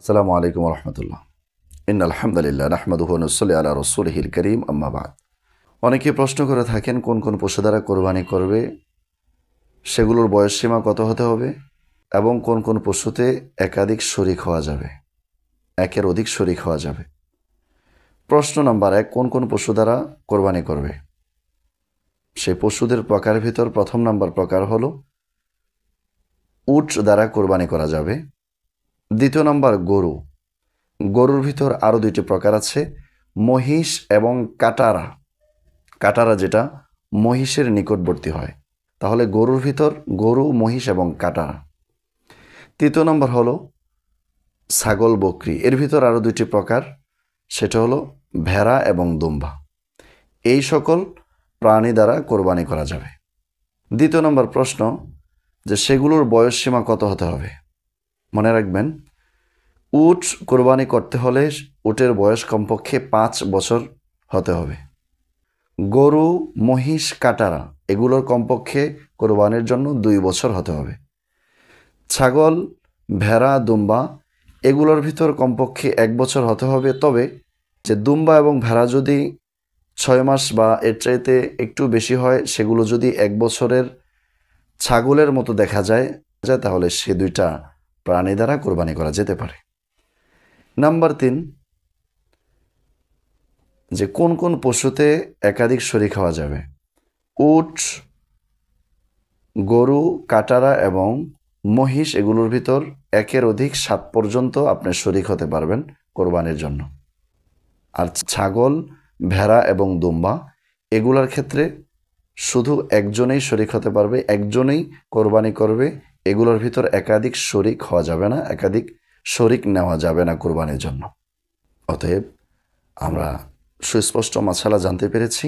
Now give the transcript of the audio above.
আসসালামু আলাইকুম ওয়া রাহমাতুল্লাহ। ইন্নাল হামদালিল্লাহ নাহমাদুহু ওয়া নুসাল্লি আলা রাসূলিহিল কারীম, আম্মা বা'দ। অনেকে প্রশ্ন করে থাকেন কোন কোন পশু দ্বারা কোরবানি করবে, সেগুলোর বয়সসীমা কত হতে হবে এবং কোন কোন পশুতে একাধিক শরীক হওয়া যাবে, একের অধিক শরীক হওয়া যাবে। প্রশ্ন নাম্বার 1, কোন কোন পশু দ্বারা কোরবানি করবে? সেই পশুদের প্রকারের ভিতর প্রথম নাম্বার প্রকার হলো উট দ্বারা কোরবানি করা যাবে। দ্বিতীয় নাম্বার গরু। গরুর ভিতর আরও দুইটি প্রকার আছে, মহিষ এবং কাটারা। কাটারা যেটা মহিষের নিকটবর্তী হয়, তাহলে গরুর ভিতর গরু, মহিষ এবং কাটারা। তৃতীয় নম্বর হলো ছাগল, বকরি। এর ভিতর আরও দুইটি প্রকার, সেটা হলো ভেড়া এবং দুম্বা। এই সকল প্রাণী দ্বারা কোরবানি করা যাবে। দ্বিতীয় নম্বর প্রশ্ন যে সেগুলোর বয়স সীমা কত হতে হবে? মনে রাখবেন, উট কোরবানি করতে হলে উটের বয়স কমপক্ষে 5 বছর হতে হবে। গরু, মহিষ, কাটারা এগুলোর কমপক্ষে কোরবানির জন্য 2 বছর হতে হবে। ছাগল, ভেড়া, দুম্বা এগুলোর ভিতর কমপক্ষে 1 বছর হতে হবে। তবে যে দুম্বা এবং ভেড়া যদি 6 মাস বা এর চাইতে একটু বেশি হয়, সেগুলো যদি 1 বছরের ছাগলের মতো দেখা যায়, তাহলে সে দুইটা প্রাণী দ্বারা কোরবানি করা যেতে পারে। নাম্বার 3, যে কোন কোন পশুতে একাধিক শরীক হওয়া যাবে? উট, গরু, কাটারা এবং মহিষ এগুলোর ভিতর একের অধিক 7 পর্যন্ত আপনি শরীক হতে পারবেন কোরবানির জন্য। আর ছাগল, ভেড়া এবং দুম্বা এগুলোর ক্ষেত্রে শুধু একজনেই শরীক হতে পারবে, একজনেই কোরবানি করবে। এগুলোর ভিতর একাধিক শরীক হওয়া যাবে না, একাধিক শরীক নেওয়া যাবে না কোরবানির জন্য। অতএব আমরা সুস্পষ্ট মাসালা জানতে পেরেছি।